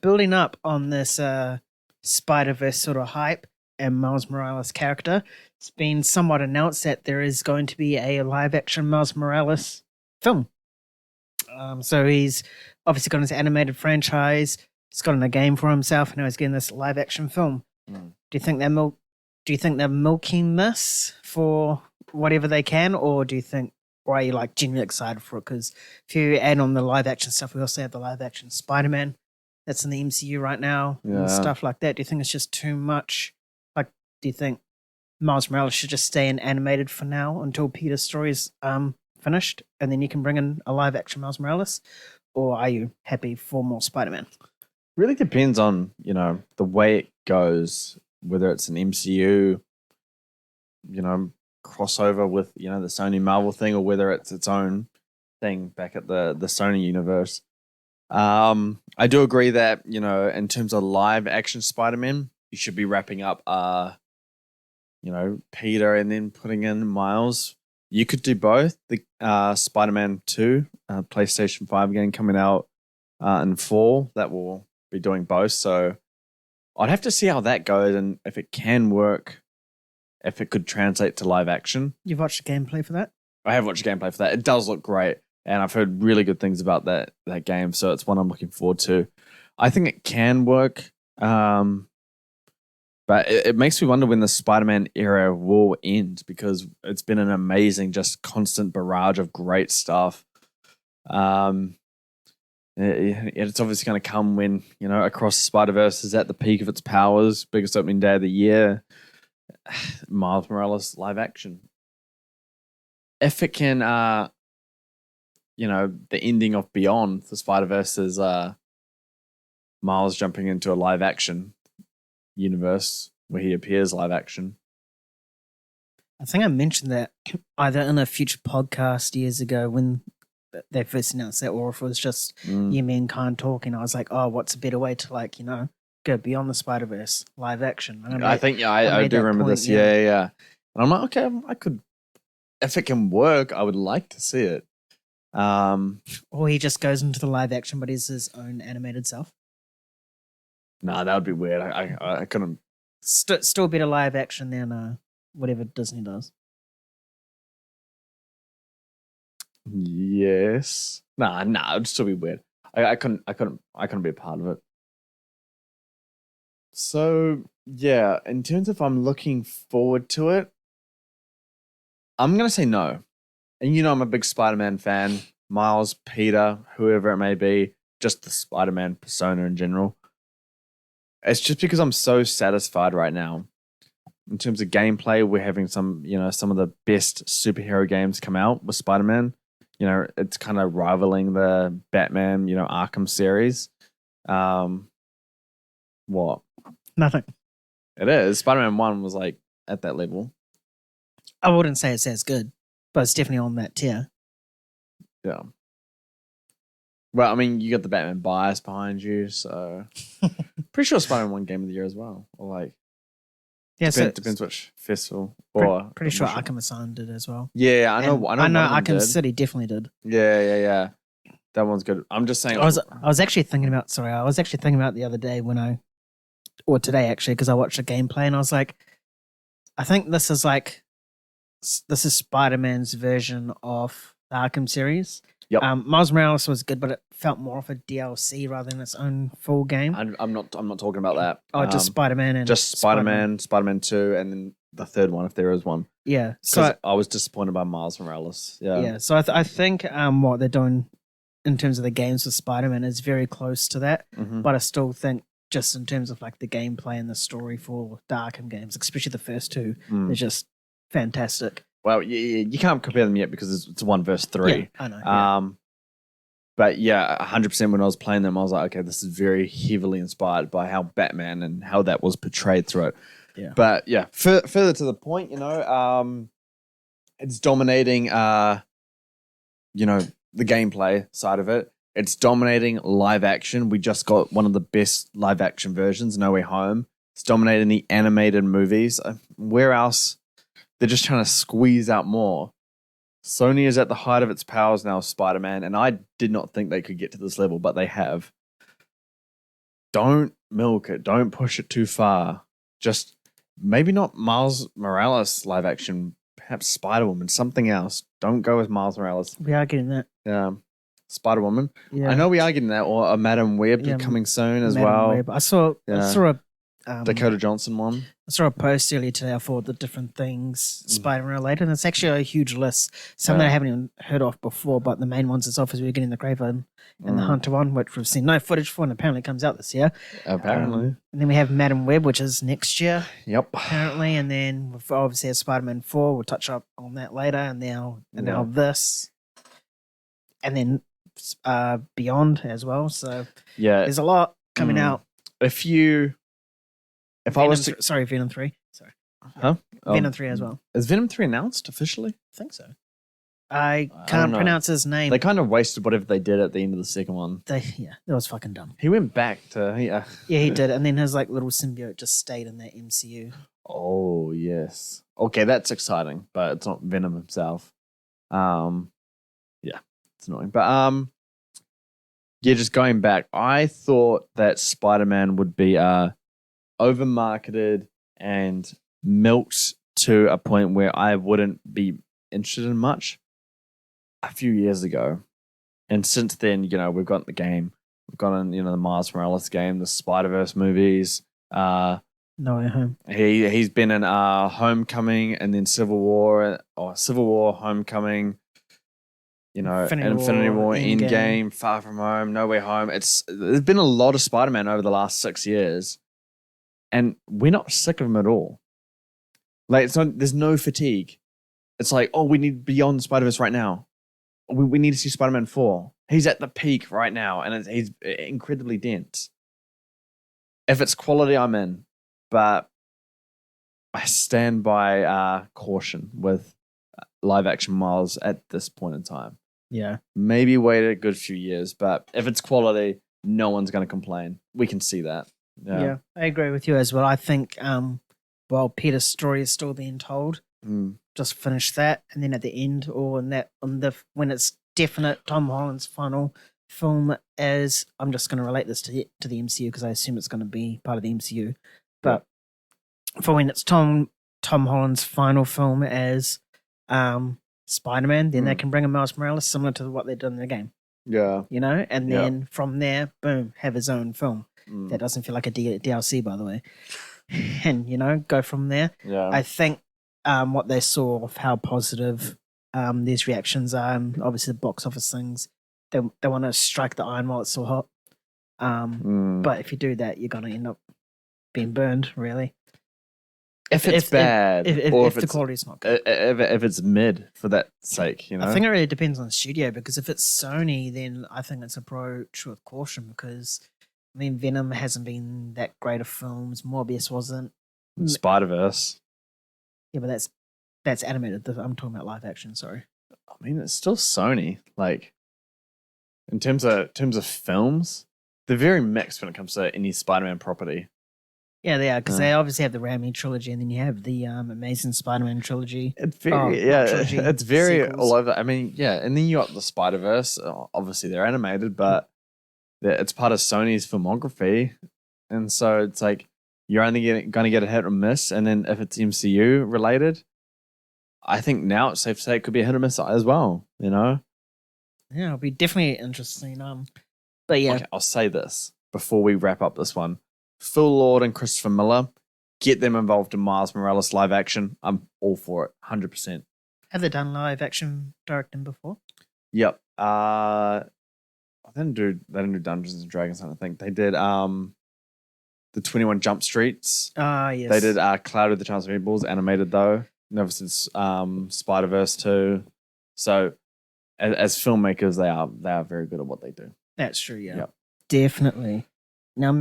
building up on this Spider-Verse sort of hype and Miles Morales character. It's been somewhat announced that there is going to be a live-action Miles Morales film. So he's obviously got his animated franchise. He's gotten a game for himself, and now he's getting this live-action film. Mm. Do you think they're milking this for whatever they can, or do you think, or are you like genuinely excited for it? Because if you add on the live-action stuff, we also have the live-action Spider-Man that's in the MCU right now and stuff like that. Do you think it's just too much? Like, do you think Miles Morales should just stay in animated for now until Peter's story is finished, and then you can bring in a live-action Miles Morales? Or are you happy for more Spider-Man? Really depends on, the way it goes, whether it's an MCU, crossover with, the Sony Marvel thing, or whether it's its own thing back at the Sony universe. I do agree that, in terms of live action Spider-Man, you should be wrapping up, Peter and then putting in Miles. You could do both. The Spider-Man 2 PlayStation 5 game coming out in fall, that will be doing both. So I'd have to see how that goes and if it can work, if it could translate to live action. You've watched the gameplay for that? I have watched gameplay for that. It does look great, and I've heard really good things about that game, so it's one I'm looking forward to. I think it can work, but it makes me wonder when the Spider-Man era will end, because it's been an amazing, just constant barrage of great stuff. It's obviously going to come when, Across the Spider-Verse is at the peak of its powers, biggest opening day of the year. Miles Morales live action. If it can, the ending of Beyond the Spider-Verse is Miles jumping into a live action universe where he appears live action. I think I mentioned that either in a future podcast years ago when they first announced that, or if it was just you, me, and Khan talking. I was like, oh, what's a better way to go beyond the Spider-Verse live action? I do remember this. Yeah. And I'm like, okay, I could, if it can work, I would like to see it. Or he just goes into the live action, but he's his own animated self. Nah, that would be weird. I couldn't. Still better live action than whatever Disney does. Yes. Nah, it'd still be weird. I couldn't be a part of it. So yeah, in terms of I'm looking forward to it, I'm gonna say no. And I'm a big Spider-Man fan. Miles, Peter, whoever it may be, just the Spider-Man persona in general. It's just because I'm so satisfied right now. In terms of gameplay, we're having some of the best superhero games come out with Spider-Man. It's kind of rivaling the Batman, Arkham series. What? Nothing. It is. Spider-Man 1 was like at that level. I wouldn't say it's as good, but it's definitely on that tier. Yeah. Well, I mean, you got the Batman bias behind you, so pretty sure Spider-Man 1 Game of the Year as well. Or like, yeah, depends which festival. Or pretty sure Arkham Asylum did as well. Yeah, I know. I know Arkham City definitely did. Yeah. That one's good. I'm just saying. I was actually thinking about the other day or today actually, because I watched a gameplay and I was like, I think this is Spider-Man's version of the Arkham series. Yep. Miles Morales was good, but it felt more of a DLC rather than its own full game. I'm not talking about that. Oh, just Spider-Man and just Spider-Man 2, and then the third one if there is one. Yeah. So I was disappointed by Miles Morales. Yeah. Yeah. So I think what they're doing in terms of the games with Spider-Man is very close to that, but I still think just in terms of like the gameplay and the story for the Arkham games, especially the first two, they're just fantastic. Well, you can't compare them yet because it's 1 versus 3. Yeah, I know. But yeah, 100% when I was playing them, I was like, okay, this is very heavily inspired by how Batman and how that was portrayed through it. Yeah. But yeah, further to the point, it's dominating, the gameplay side of it. It's dominating live action. We just got one of the best live action versions, No Way Home. It's dominating the animated movies. Where else? They're just trying to squeeze out more. Sony is at the height of its powers now, Spider-Man, and I did not think they could get to this level, but they have. don't milk it. Don't push it too far. Just maybe not Miles Morales live action. Perhaps Spider-Woman, something else. Don't go with Miles Morales. We are getting that. Spider-Woman. Yeah. I know we are getting that, or a Madam Web Yeah, coming soon as Madam well. Web. I saw a Dakota Johnson one. I saw a post earlier today for the different things Spider-Man related, and it's actually a huge list. Some that I haven't even heard of before, but the main ones itself is we're getting the Craven and the Hunter one, which we've seen no footage for, and apparently comes out this year. Apparently. And then we have Madam Web, which is next year. Yep. Apparently, and then we've obviously have Spider-Man 4. We'll touch up on that later, and now this, and then Beyond as well. So there's a lot coming out. If I was to Venom 3. Sorry. Huh? Venom 3 as well. Is Venom 3 announced officially? I think so. I can't pronounce his name. They kind of wasted whatever they did at the end of the second one. That was fucking dumb. He went back to Yeah, he did, and then his like little symbiote just stayed in that MCU. Oh yes. Okay, that's exciting, but it's not Venom himself. Yeah, it's annoying. But just going back, I thought that Spider-Man would be over-marketed and milked to a point where I wouldn't be interested in much a few years ago. And since then, we've got the game. We've gotten, the Miles Morales game, the Spider-Verse movies. No Way Home. He's been in Homecoming and then Civil War, Homecoming, Infinity War, Endgame, Far From Home, No Way Home. There's been a lot of Spider-Man over the last 6 years. And we're not sick of him at all. Like, there's no fatigue. It's like, oh, we need Beyond Spider-Verse right now. We need to see Spider-Man 4. He's at the peak right now, and he's incredibly dense. If it's quality, I'm in. But I stand by caution with live-action Miles at this point in time. Yeah. Maybe wait a good few years, but if it's quality, no one's going to complain. We can see that. Yeah, I agree with you as well. I think while Peter's story is still being told, just finish that, and then at the end, or when it's definite Tom Holland's final film, as I'm just going to relate this to the MCU because I assume it's going to be part of the MCU. But for when it's Tom Holland's final film as Spider-Man, then they can bring in Miles Morales similar to what they did in the game. Yeah, and then from there, boom, have his own film. That doesn't feel like a DLC, by the way. And, go from there. Yeah. I think what they saw of how positive these reactions are, and obviously the box office things, they want to strike the iron while it's still hot. But if you do that, you're going to end up being burned, really. If it's bad, or if the quality's not good. If it's mid, for that sake, I think it really depends on the studio, because if it's Sony, then I think it's approach with caution, because Venom hasn't been that great of films. Morbius wasn't. Spider-Verse. Yeah, but that's animated. I'm talking about live action. Sorry. It's still Sony. Like, in terms of films, they're very mixed when it comes to any Spider-Man property. Yeah, they are, because they obviously have the Raimi trilogy, and then you have the Amazing Spider-Man trilogy. It's very it's very sequels. All over. And then you got the Spider-Verse. Obviously, they're animated, but it's part of Sony's filmography, and so it's like you're only going to get a hit or miss. And then if it's MCU related, I think now it's safe to say it could be a hit or miss as well. Yeah, it'll be definitely interesting. But yeah, okay, I'll say this before we wrap up this one: Phil Lord and Christopher Miller, get them involved in Miles Morales live action. I'm all for it, 100%. Have they done live action directing before? Yep. They didn't do Dungeons and Dragons. I don't think they did. The 21 Jump Streets. Yes. They did Cloud with the Chance of Meatballs, animated though. Never since Spider-Verse 2. So as filmmakers, they are very good at what they do. That's true. Yeah. Yep. Definitely.